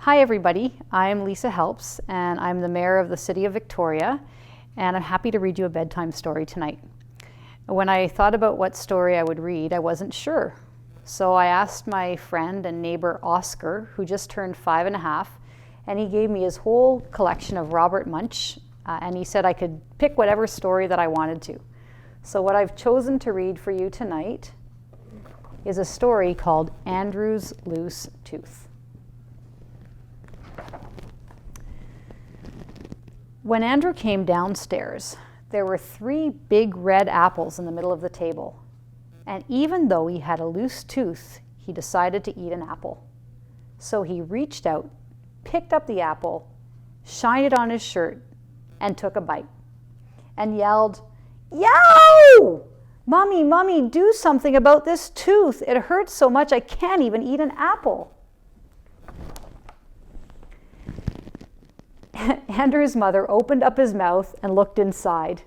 Hi everybody, I'm Lisa Helps and I'm the Mayor of the City of Victoria, and I'm happy to read you a bedtime story tonight. When I thought about what story I would read, I wasn't sure. So I asked my friend and neighbor Oscar, who just turned 5.5, and he gave me his whole collection of Robert Munsch, and he said I could pick whatever story that I wanted to. So what I've chosen to read for you tonight is a story called Andrew's Loose Tooth. When Andrew came downstairs, there were 3 big red apples in the middle of the table. And even though he had a loose tooth, he decided to eat an apple. So he reached out, picked up the apple, shined it on his shirt, and took a bite. And yelled, "Yow! Mommy, Mommy, do something about this tooth. It hurts so much I can't even eat an apple." Andrew's mother opened up his mouth and looked inside.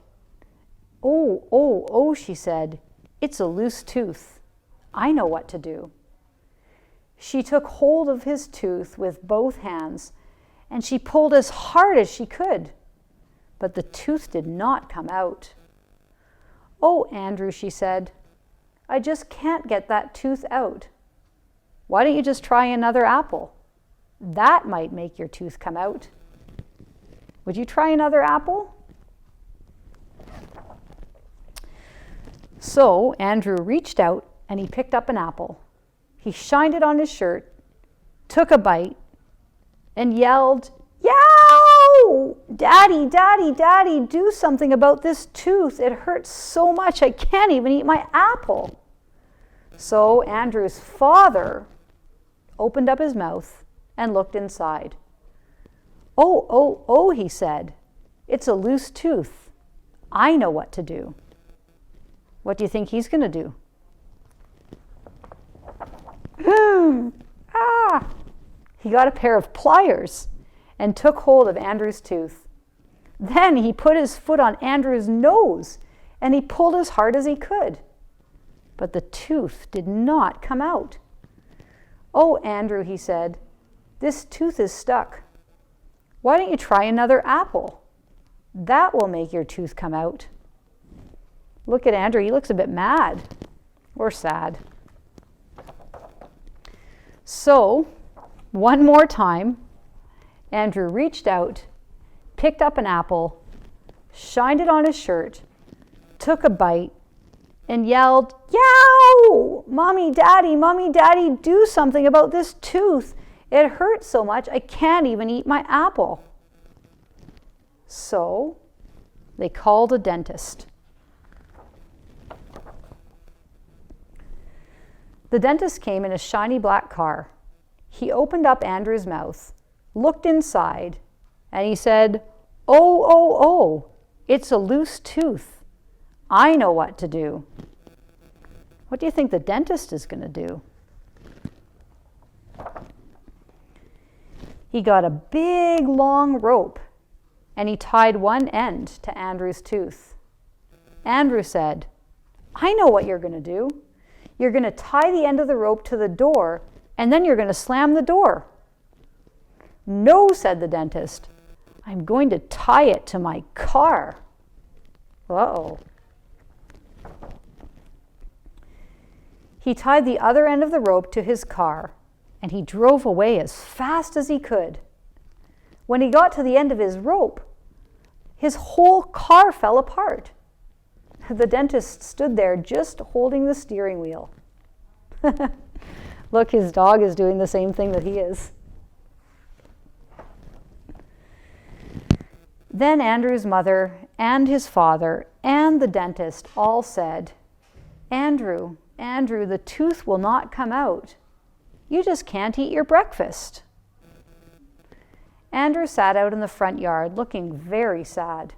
Oh, she said, "It's a loose tooth. I know what to do." She took hold of his tooth with both hands, and she pulled as hard as she could, but the tooth did not come out. "Oh, Andrew," she said, "I just can't get that tooth out." "Why don't you just try another apple? That might make your tooth come out." "Would you try another apple?" So Andrew reached out and he picked up an apple. He shined it on his shirt, took a bite, and yelled, "Yow! Daddy, Daddy, Daddy, do something about this tooth. It hurts so much I can't even eat my apple." So Andrew's father opened up his mouth and looked inside. Oh, he said, "It's a loose tooth. I know what to do." What do you think he's going to do? He got a pair of pliers and took hold of Andrew's tooth. Then he put his foot on Andrew's nose and he pulled as hard as he could. But the tooth did not come out. "Oh, Andrew," he said, "this tooth is stuck. Why don't you try another apple? That will make your tooth come out." Look at Andrew, he looks a bit mad or sad. So, one more time, Andrew reached out, picked up an apple, shined it on his shirt, took a bite, and yelled, "Yow! Mommy, Daddy, do something about this tooth. It hurts so much I can't even eat my apple." So they called a dentist. The dentist came in a shiny black car. He opened up Andrew's mouth, looked inside, and he said, Oh, it's a loose tooth. I know what to do." What do you think the dentist is going to do? He got a big long rope and he tied one end to Andrew's tooth. Andrew said, "I know what you're going to do. You're going to tie the end of the rope to the door and then you're going to slam the door." "No," said the dentist. "I'm going to tie it to my car." Uh-oh. He tied the other end of the rope to his car and he drove away as fast as he could. When he got to the end of his rope, his whole car fell apart. The dentist stood there just holding the steering wheel. Look, his dog is doing the same thing that he is. Then Andrew's mother and his father and the dentist all said, Andrew, the tooth will not come out. You just can't eat your breakfast." Andrew sat out in the front yard looking very sad.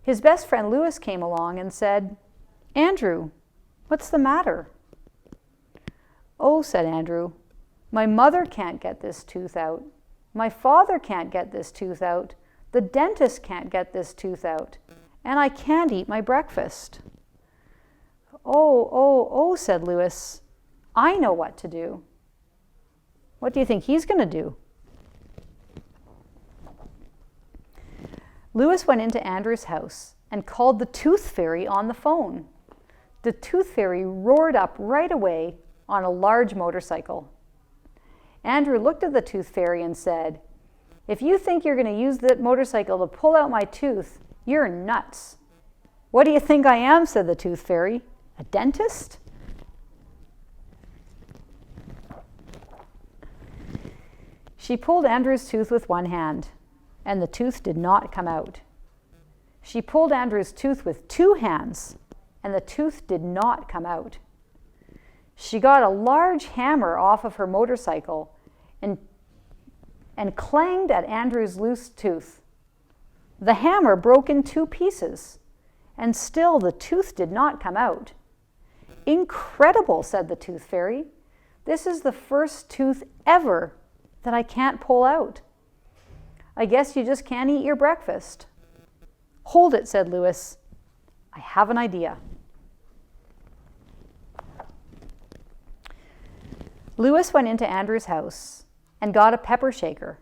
His best friend Lewis came along and said, "Andrew, what's the matter?" "Oh," said Andrew, "my mother can't get this tooth out. My father can't get this tooth out. The dentist can't get this tooth out. And I can't eat my breakfast." Oh, said Lewis, "I know what to do." What do you think he's going to do? Louis went into Andrew's house and called the Tooth Fairy on the phone. The Tooth Fairy roared up right away on a large motorcycle. Andrew looked at the Tooth Fairy and said, "If you think you're going to use that motorcycle to pull out my tooth, you're nuts." "What do you think I am?" said the Tooth Fairy. "A dentist?" She pulled Andrew's tooth with one hand, and the tooth did not come out. She pulled Andrew's tooth with two hands, and the tooth did not come out. She got a large hammer off of her motorcycle and clanged at Andrew's loose tooth. The hammer broke in two pieces, and still the tooth did not come out. "Incredible," said the Tooth Fairy. "This is the first tooth ever that I can't pull out. I guess you just can't eat your breakfast." "Hold it," said Louis. "I have an idea." Louis went into Andrew's house and got a pepper shaker.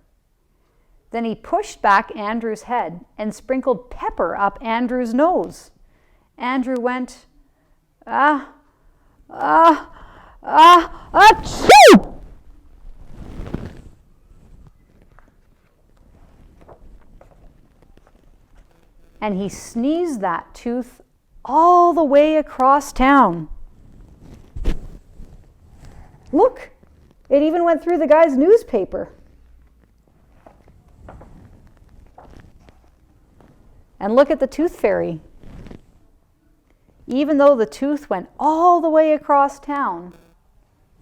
Then he pushed back Andrew's head and sprinkled pepper up Andrew's nose. Andrew went, achoo! And he sneezed that tooth all the way across town. Look, it even went through the guy's newspaper. And look at the Tooth Fairy. Even though the tooth went all the way across town,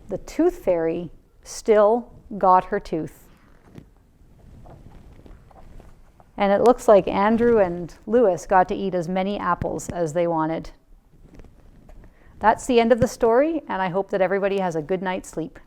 the Tooth Fairy still got her tooth. And it looks like Andrew and Louis got to eat as many apples as they wanted. That's the end of the story, and I hope that everybody has a good night's sleep.